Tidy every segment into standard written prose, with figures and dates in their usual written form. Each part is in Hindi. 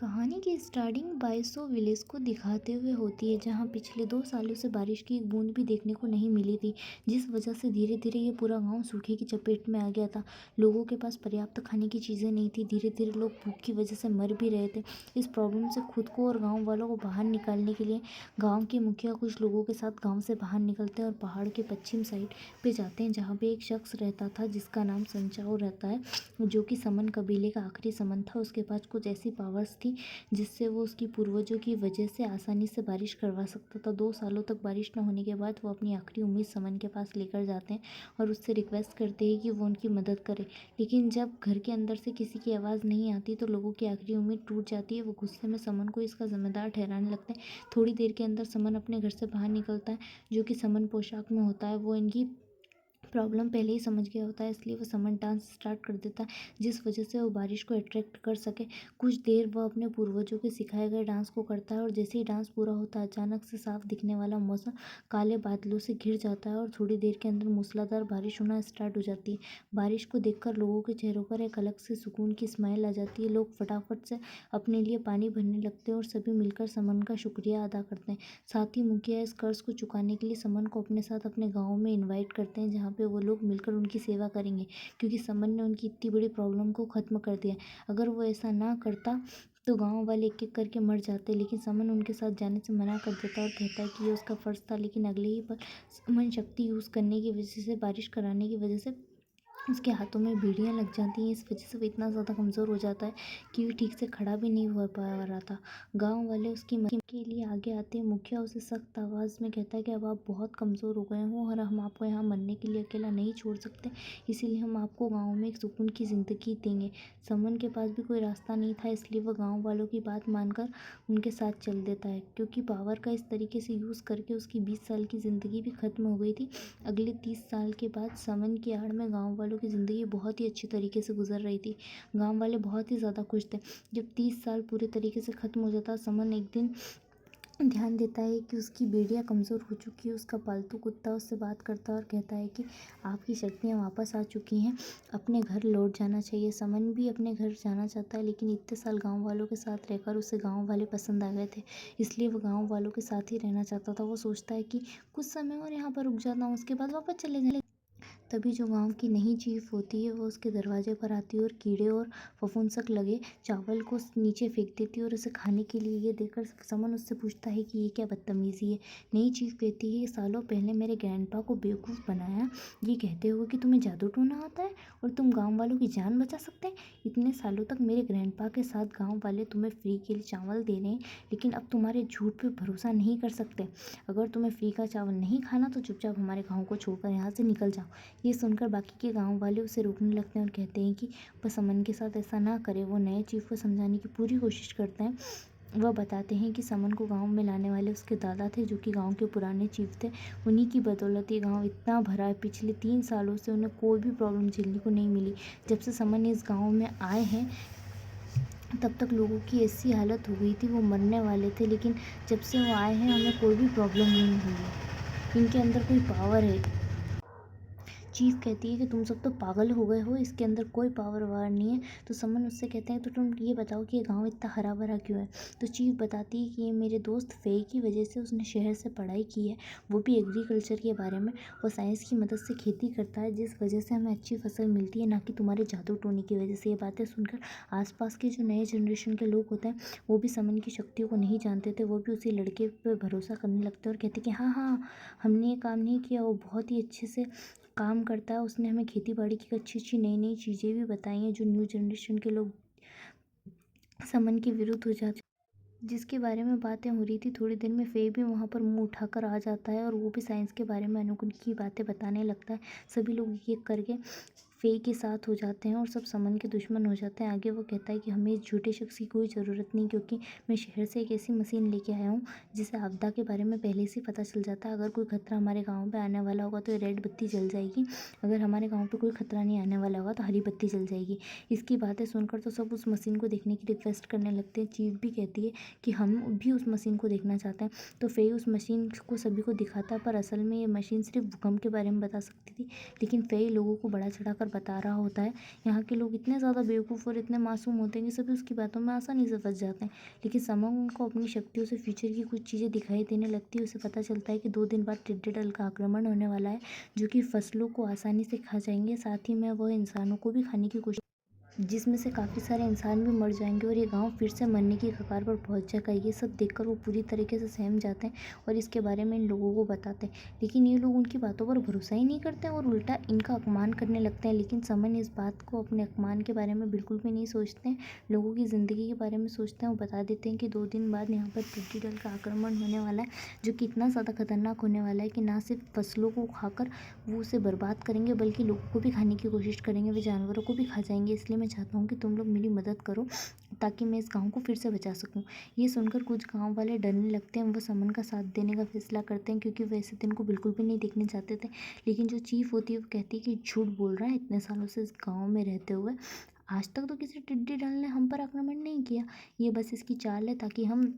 कहानी की स्टार्टिंग बाइसो विलेज को दिखाते हुए होती है, जहां पिछले 2 सालों से बारिश की एक बूंद भी देखने को नहीं मिली थी, जिस वजह से धीरे धीरे ये पूरा गांव सूखे की चपेट में आ गया था। लोगों के पास पर्याप्त खाने की चीज़ें नहीं थी, धीरे धीरे लोग भूख की वजह से मर भी रहे थे। इस प्रॉब्लम से खुद को और गाँव वालों को बाहर निकालने के लिए गाँव के मुखिया कुछ लोगों के साथ गाँव से बाहर निकलते हैं और पहाड़ के पश्चिम साइड पे जाते हैं, जहाँ पे एक शख्स रहता था जिसका नाम संचाओ रहता है, जो कि समन कबीले का आखिरी समन था। उसके पास कुछ ऐसी पावर्स थी जिससे वो उसकी पूर्वजों की वजह से आसानी से बारिश करवा सकता था। 2 सालों तक बारिश न होने के बाद वो अपनी आखिरी उम्मीद समन के पास लेकर जाते हैं और उससे रिक्वेस्ट करते हैं कि वो उनकी मदद करे। लेकिन जब घर के अंदर से किसी की आवाज़ नहीं आती तो लोगों की आखिरी उम्मीद टूट जाती है। वो गुस्से में समन को इसका जिम्मेदार ठहराने लगते हैं। थोड़ी देर के अंदर समन अपने घर से बाहर निकलता है, जो कि समन पोशाक में होता है। वो इनकी प्रॉब्लम पहले ही समझ गया होता है, इसलिए वो समन डांस स्टार्ट कर देता है, जिस वजह से वो बारिश को अट्रैक्ट कर सके। कुछ देर वह अपने पूर्वजों के सिखाए गए डांस को करता है और जैसे ही डांस पूरा होता है, अचानक से साफ दिखने वाला मौसम काले बादलों से घिर जाता है और थोड़ी देर के अंदर मूसलाधार बारिश होना स्टार्ट हो जाती है। बारिश को देखकर लोगों के चेहरों पर एक अलग से सुकून की स्माइल आ जाती है। लोग फटाफट से अपने लिए पानी भरने लगते हैं और सभी मिलकर समन का शुक्रिया अदा करते हैं। साथ ही मुखिया इस कर्ज को चुकाने के लिए समन को अपने साथ अपने गाँव में इन्वाइट करते हैं, जहाँ पे वो लोग मिलकर उनकी सेवा करेंगे, क्योंकि समन ने उनकी इतनी बड़ी प्रॉब्लम को ख़त्म कर दिया। अगर वो ऐसा ना करता तो गांव वाले एक एक करके मर जाते, लेकिन समन उनके साथ जाने से मना कर देता और कहता है कि ये उसका फ़र्ज़ था। लेकिन अगले ही पल समन शक्ति यूज़ करने की वजह से, बारिश कराने की वजह से उसके हाथों में बेड़ियाँ लग जाती हैं। इस वजह से वो इतना ज़्यादा कमज़ोर हो जाता है कि वो ठीक से खड़ा भी नहीं हो पा रहा था। गांव वाले उसकी मदद के लिए आगे आते हैं। मुखिया उसे सख्त आवाज़ में कहता है कि अब आप बहुत कमज़ोर हो गए हो और हम आपको यहाँ मरने के लिए अकेला नहीं छोड़ सकते, इसीलिए हम आपको गाँव में एक सुकून की ज़िंदगी देंगे। समन के पास भी कोई रास्ता नहीं था, इसलिए वह गाँव वालों की बात मानकर उनके साथ चल देता है, क्योंकि पावर का इस तरीके से यूज़ करके उसकी 20 साल की ज़िंदगी भी ख़त्म हो गई थी। अगले 30 साल के बाद समन की आड़ में गाँव वालों की ज़िंदगी बहुत ही अच्छी तरीके से गुजर रही थी। गाँव वाले बहुत ही ज़्यादा खुश थे। जब 30 साल पूरे तरीके से ख़त्म हो जाता, समन एक दिन ध्यान देता है कि उसकी बेड़ियाँ कमज़ोर हो चुकी है। उसका पालतू कुत्ता उससे बात करता है और कहता है कि आपकी शक्तियाँ वापस आ चुकी हैं, अपने घर लौट जाना चाहिए। समन भी अपने घर जाना चाहता है, लेकिन इतने साल गांव वालों के साथ रहकर उसे गांव वाले पसंद आ गए थे, इसलिए वो गांव वालों के साथ ही रहना चाहता था। वो सोचता है कि कुछ समय और यहाँ पर रुक जाता हूँ, उसके बाद वापस चले जाए। तभी जो गांव की नई चीफ होती है वो उसके दरवाजे पर आती है और कीड़े और फफूंसक लगे चावल को नीचे फेंक देती है और उसे खाने के लिए। ये देखकर समन उससे पूछता है कि ये क्या बदतमीज़ी है। नई चीफ कहती है, ये सालों पहले मेरे ग्रैंडपा को बेवकूफ़ बनाया, ये कहते हुए कि तुम्हें जादू टोना आता है और तुम गाँव वालों की जान बचा सकते हैं। इतने सालों तक मेरे ग्रैंडपा के साथ गाँव वाले तुम्हें फ्री के लिए चावल दे रहे हैं, लेकिन अब तुम्हारे झूठ पर भरोसा नहीं कर सकते। अगर तुम्हें फ्री का चावल नहीं खाना तो चुपचाप हमारे गाँव को छोड़कर यहाँ से निकल जाओ। ये सुनकर बाकी के गांव वाले उसे रोकने लगते हैं और कहते हैं कि वह समन के साथ ऐसा ना करे। वो नए चीफ को समझाने की पूरी कोशिश करते हैं। वह बताते हैं कि समन को गांव में लाने वाले उसके दादा थे, जो कि गांव के पुराने चीफ थे। उन्हीं की बदौलत ये गांव इतना भरा है। पिछले 3 सालों से उन्हें कोई भी प्रॉब्लम झेलने को नहीं मिली। जब से समन इस गाँव में आए हैं तब तक लोगों की ऐसी हालत हो गई थी, वो मरने वाले थे, लेकिन जब से वो आए हैं हमें कोई भी प्रॉब्लम नहीं हुई है। इनके अंदर कोई पावर है। चीफ कहती है कि तुम सब तो पागल हो गए हो, इसके अंदर कोई पावर वावर नहीं है। तो समन उससे कहते हैं तो तुम ये बताओ कि ये गांव इतना हरा भरा क्यों है। तो चीफ बताती है कि ये मेरे दोस्त फे की वजह से उसने शहर से पढ़ाई की है, वो भी एग्रीकल्चर के बारे में। वो साइंस की मदद से खेती करता है, जिस वजह से हमें अच्छी फसल मिलती है, ना कि तुम्हारे जादू टोने की वजह से। ये बातें सुनकर आसपास के जो नए जनरेशन के लोग होते हैं वो भी समन की शक्तियों को नहीं जानते थे। वो भी उसी लड़के पर भरोसा करने लगते हैं और कहते कि हाँ हाँ, हमने ये काम नहीं किया, वो बहुत ही अच्छे से काम करता है, उसने हमें खेती बाड़ी की अच्छी अच्छी नई नई चीज़ें भी बताई हैं जो न्यू जनरेशन के लोग समन के विरुद्ध हो जाते, जिसके बारे में बातें हो रही थी। थोड़ी देर में फे भी वहाँ पर मुंह उठाकर आ जाता है और वो भी साइंस के बारे में अनुकुल की बातें बताने लगता है। सभी लोग एक करके फे के साथ हो जाते हैं और सब समन के दुश्मन हो जाते हैं। आगे वो कहता है कि हमें इस झूठे शख्स की कोई ज़रूरत नहीं, क्योंकि मैं शहर से एक ऐसी मशीन लेके आया हूँ जिसे आपदा के बारे में पहले से पता चल जाता है। अगर कोई खतरा हमारे गाँव पे आने वाला होगा तो रेड बत्ती जल जाएगी, अगर हमारे गाँव पे कोई खतरा नहीं आने वाला होगा तो हरी बत्ती जल जाएगी। इसकी बातें सुनकर तो सब उस मशीन को देखने की रिक्वेस्ट करने लगते हैं। चीफ भी कहती है कि हम भी उस मशीन को देखना चाहते हैं। तो फे उस मशीन को सभी को दिखाता है, पर असल में ये मशीन सिर्फ भूकंप के बारे में बता सकती थी, लेकिन फे लोगों को बढ़ा चढ़ाकर बता रहा होता है। यहाँ के लोग इतने ज़्यादा बेवकूफ़ और इतने मासूम होते हैं कि सभी उसकी बातों में आसानी से फँस जाते हैं। लेकिन समन उनको अपनी शक्तियों से फ्यूचर की कुछ चीज़ें दिखाई देने लगती है। उसे पता चलता है कि 2 दिन बाद टिड्डे दल का आक्रमण होने वाला है, जो कि फसलों को आसानी से खा जाएँगे। साथ ही में वह इंसानों को भी खाने की कोशिश, जिसमें से काफ़ी सारे इंसान भी मर जाएंगे और ये गांव फिर से मरने की कगार पर पहुंच जाएगा। ये सब देखकर वो पूरी तरीके से सहम जाते हैं और इसके बारे में इन लोगों को बताते हैं। लेकिन ये लोग उनकी बातों पर भरोसा ही नहीं करते और उल्टा इनका अपमान करने लगते हैं। लेकिन समन इस बात को, अपने अपमान के बारे में बिल्कुल भी नहीं सोचते हैं, लोगों की ज़िंदगी के बारे में सोचते हैं। वो बता देते हैं कि 2 दिन बाद यहाँ पर टिड्डी दल का आक्रमण होने वाला है, जो कि इतना ज़्यादा खतरनाक होने वाला है कि ना सिर्फ फसलों को खाकर वो उसे बर्बाद करेंगे, बल्कि लोगों को भी खाने की कोशिश करेंगे, वे जानवरों को भी खा जाएंगे। इसलिए मैं चाहता हूँ कि तुम लोग मेरी मदद करो ताकि मैं इस गांव को फिर से बचा सकूं। ये सुनकर कुछ गांव वाले डरने लगते हैं। वो समन का साथ देने का फैसला करते हैं, क्योंकि वो ऐसे दिन को बिल्कुल भी नहीं देखने चाहते थे। लेकिन जो चीफ होती है वो कहती है कि झूठ बोल रहा है, इतने सालों से इस गाँव में रहते हुए आज तक तो किसी टिड्डी दल ने हम पर आक्रमण नहीं किया। ये बस इसकी चाल है ताकि हम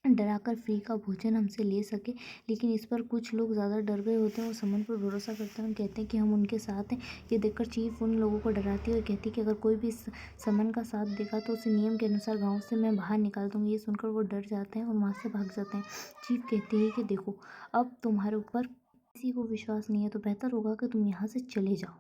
डराकर फ्री का भोजन हमसे ले सके। लेकिन इस पर कुछ लोग ज़्यादा डर गए होते हैं और समन पर भरोसा करते हैं और कहते हैं कि हम उनके साथ हैं। ये देखकर चीफ उन लोगों को डराती है और कहती है कि अगर कोई भी समन का साथ देगा तो उसे नियम के अनुसार गांव से मैं बाहर निकाल दूंगी। ये सुनकर वो डर जाते हैं और वहाँ से भाग जाते हैं। चीफ कहती है कि देखो, अब तुम्हारे ऊपर किसी को विश्वास नहीं है तो बेहतर होगा कि तुम यहाँ से चले जाओ।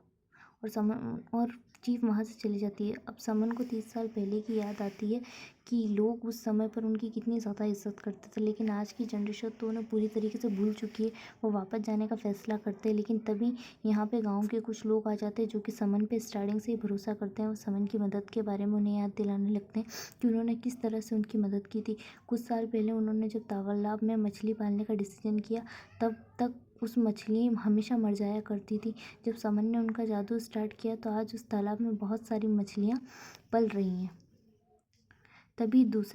और चीफ वहाँ से चली जाती है। अब समन को 30 साल पहले की याद आती है कि लोग उस समय पर उनकी कितनी ज़्यादा इज्जत करते थे। लेकिन आज की जनरेशन तो उन्हें पूरी तरीके से भूल चुकी है। वो वापस जाने का फैसला करते हैं। लेकिन तभी यहाँ पे गांव के कुछ लोग आ जाते हैं जो कि समन पे स्टार्टिंग से ही भरोसा करते हैं और समन की मदद के बारे में उन्हें याद दिलाने लगते हैं कि उन्होंने किस तरह से उनकी मदद की थी। कुछ साल पहले उन्होंने जब तालाब में मछली पालने का डिसीजन किया, तब तक उस मछली हमेशा मर जाया करती थी। जब समन ने उनका जादू स्टार्ट किया तो आज उस तालाब में बहुत सारी मछलियाँ पल रही हैं। तभी दूसरे